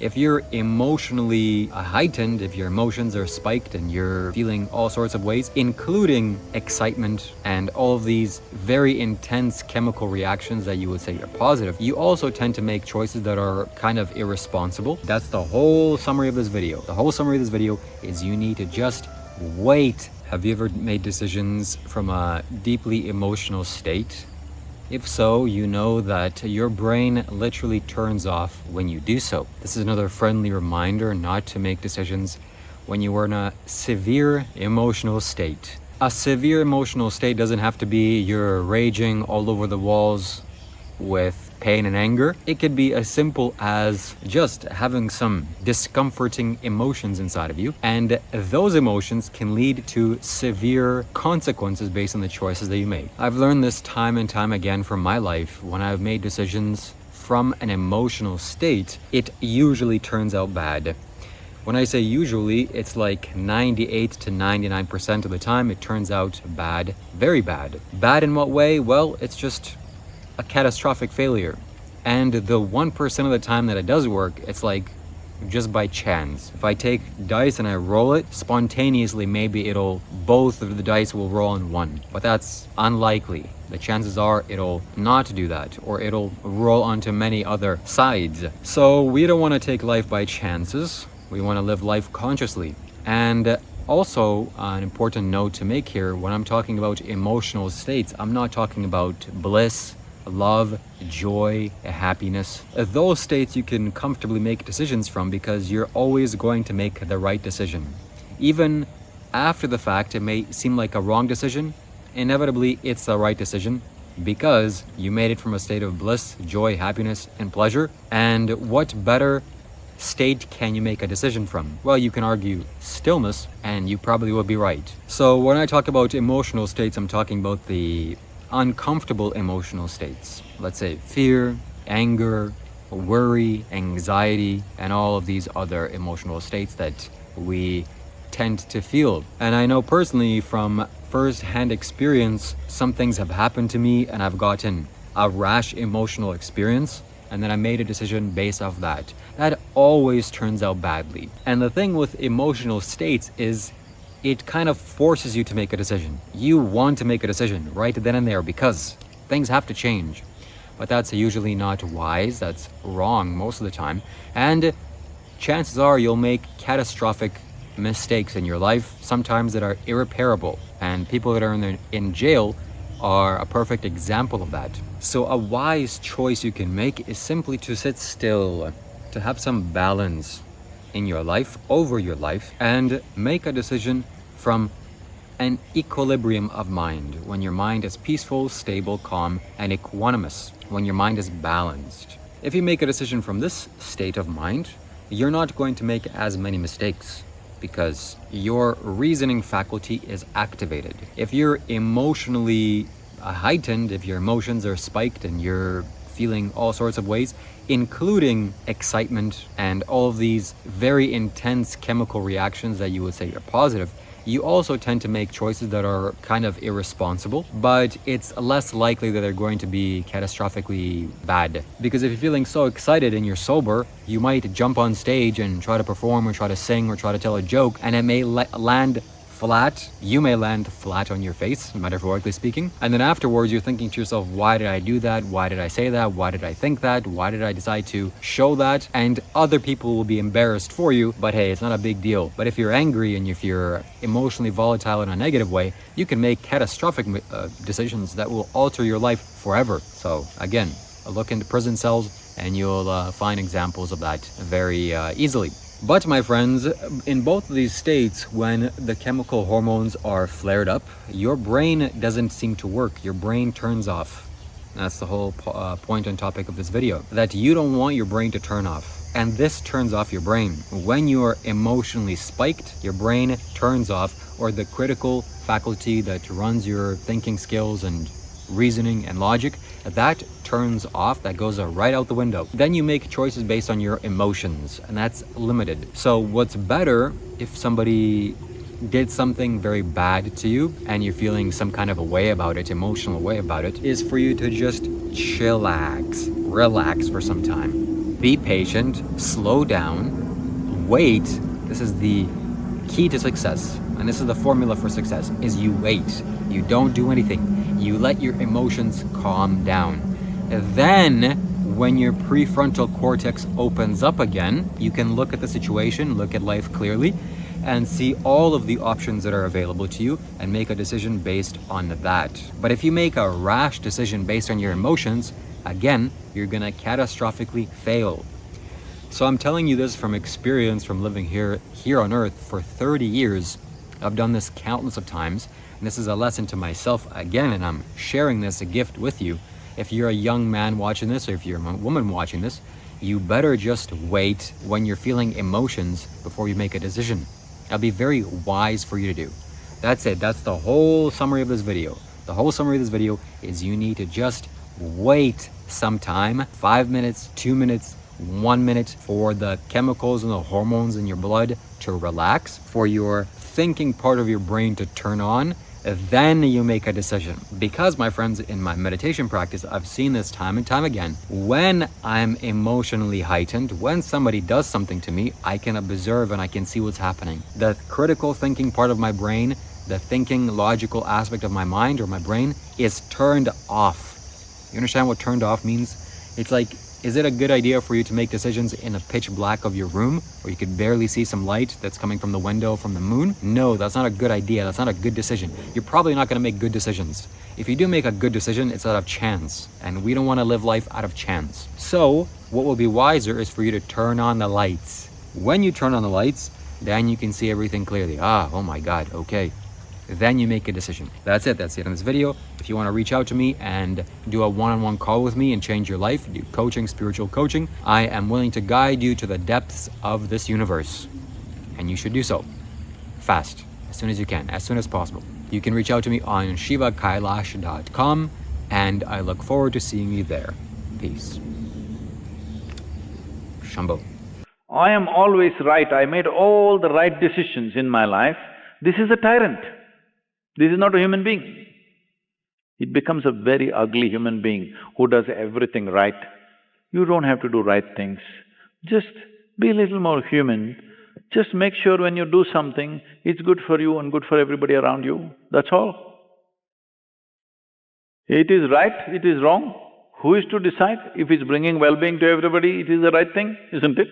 If you're emotionally heightened, if your emotions are spiked and you're feeling all sorts of ways, including excitement and all of these very intense chemical reactions that you would say are positive, you also tend to make choices that are kind of irresponsible. That's the whole summary of this video. The whole summary of this video is you need to just wait. Have you ever made decisions from a deeply emotional state? If so, you know that your brain literally turns off when you do so. This is another friendly reminder not to make decisions when you are in a severe emotional state. A severe emotional state doesn't have to be you're raging all over the walls with pain and anger. It could be as simple as just having some discomforting emotions inside of you, and those emotions can lead to severe consequences based on the choices that you made. I've learned this time and time again from my life. When I've made decisions from an emotional state, it usually turns out bad. When I say usually, it's like 98 to 99% of the time it turns out bad, very bad. Bad in what way? Well, it's just a catastrophic failure. And the 1% of the time that it does work, it's like just by chance. If I take dice and I roll it, spontaneously maybe both of the dice will roll on one, but that's unlikely. The chances are it'll not do that, or it'll roll onto many other sides. So we don't want to take life by chances. We want to live life consciously. And also, an important note to make here, when I'm talking about emotional states, I'm not talking about bliss, love, joy, happiness. Those states you can comfortably make decisions from because you're always going to make the right decision. Even after the fact, it may seem like a wrong decision. Inevitably, it's the right decision because you made it from a state of bliss, joy, happiness, and pleasure. And what better state can you make a decision from? Well, you can argue stillness, and you probably will be right. So when I talk about emotional states, I'm talking about the uncomfortable emotional states. Let's say fear, anger, worry, anxiety, and all of these other emotional states that we tend to feel. And I know personally from first-hand experience, some things have happened to me and I've gotten a rash emotional experience, and then I made a decision based off that. That always turns out badly. And the thing with emotional states is it kind of forces you to make a decision. You want to make a decision right then and there because things have to change. But that's usually not wise. That's wrong most of the time. And chances are you'll make catastrophic mistakes in your life, sometimes that are irreparable. And people that are in jail are a perfect example of that. So a wise choice you can make is simply to sit still, to have some balance in your life, over your life, and make a decision from an equilibrium of mind. When your mind is peaceful, stable, calm, and equanimous. When your mind is balanced. If you make a decision from this state of mind, you're not going to make as many mistakes because your reasoning faculty is activated. If you're emotionally heightened, if your emotions are spiked and you're feeling all sorts of ways, including excitement and all of these very intense chemical reactions that you would say are positive, you also tend to make choices that are kind of irresponsible, but it's less likely that they're going to be catastrophically bad. Because if you're feeling so excited and you're sober, you might jump on stage and try to perform or try to sing or try to tell a joke, and it may land flat. You may land flat on your face, metaphorically speaking. And then afterwards, you're thinking to yourself, why did I do that? Why did I say that? Why did I think that? Why did I decide to show that? And other people will be embarrassed for you, but hey, it's not a big deal. But if you're angry and if you're emotionally volatile in a negative way, you can make catastrophic decisions that will alter your life forever. So again, look into prison cells and you'll find examples of that very easily. But my friends, in both of these states, when the chemical hormones are flared up, your brain doesn't seem to work. Your brain turns off. That's the whole point and topic of this video, that you don't want your brain to turn off. And this turns off your brain. When you're emotionally spiked, your brain turns off, or the critical faculty that runs your thinking skills and reasoning and logic, that turns off, that goes right out the window. Then you make choices based on your emotions, and that's limited. So what's better if somebody did something very bad to you and you're feeling some kind of a way about it, emotional way about it, is for you to just chillax, relax for some time. Be patient, slow down, wait. This is the key to success, and this is the formula for success, is you wait. You don't do anything. You let your emotions calm down. Then, when your prefrontal cortex opens up again, you can look at the situation, look at life clearly, and see all of the options that are available to you and make a decision based on that. But if you make a rash decision based on your emotions, again, you're gonna catastrophically fail. So I'm telling you this from experience, from living here on earth for 30 years. I've done this countless of times, and this is a lesson to myself again, and I'm sharing this, a gift with you. If you're a young man watching this, or if you're a woman watching this, you better just wait when you're feeling emotions before you make a decision. That'll be very wise for you to do. That's it. That's the whole summary of this video. The whole summary of this video is you need to just wait some time, 5 minutes, 2 minutes, 1 minute, for the chemicals and the hormones in your blood to relax, for your thinking part of your brain to turn on. Then you make a decision. Because, my friends, in my meditation practice, I've seen this time and time again. When I'm emotionally heightened, when somebody does something to me, I can observe and I can see what's happening. The critical thinking part of my brain, the thinking logical aspect of my mind or my brain, is turned off. You understand what turned off means? It's like, is it a good idea for you to make decisions in a pitch black of your room where you could barely see some light that's coming from the window from the moon? No, that's not a good idea. That's not a good decision. You're probably not going to make good decisions. If you do make a good decision, it's out of chance, and we don't want to live life out of chance. So what will be wiser is for you to turn on the lights. When you turn on the lights, then you can see everything clearly. Oh my God, okay. Then you make a decision. That's it in this video. If you want to reach out to me and do a one-on-one call with me and change your life, do coaching, spiritual coaching, I am willing to guide you to the depths of this universe. And you should do so fast, as soon as you can, as soon as possible. You can reach out to me on shivakailash.com, and I look forward to seeing you there. Peace. Shambho. I am always right. I made all the right decisions in my life. This is a tyrant. This is not a human being. It becomes a very ugly human being who does everything right. You don't have to do right things. Just be a little more human. Just make sure when you do something, it's good for you and good for everybody around you. That's all. It is right, it is wrong. Who is to decide? If it's bringing well-being to everybody, it is the right thing, isn't it?